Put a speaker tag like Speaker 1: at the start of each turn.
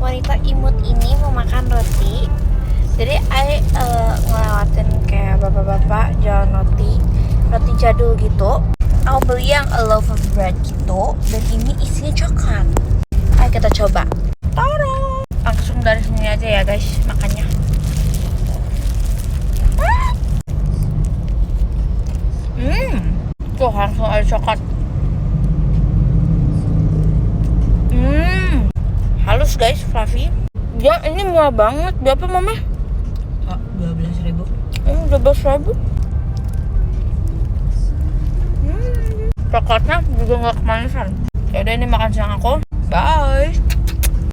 Speaker 1: wanita imut ini mau makan roti. Jadi ngelewatin kayak bapak-bapak jualan roti jadul gitu. Aku beli yang a loaf of bread gitu, dan ini isinya coklat. Ayo kita coba. Taro. Langsung dari sini aja ya guys makannya. Tuh langsung ada coklat. Halus guys, fluffy. Ya ini murah banget. Berapa mama?
Speaker 2: 12.000.
Speaker 1: 12.000. Coklatnya juga nggak kemanisan. Yaudah ini makan siang aku. Bye.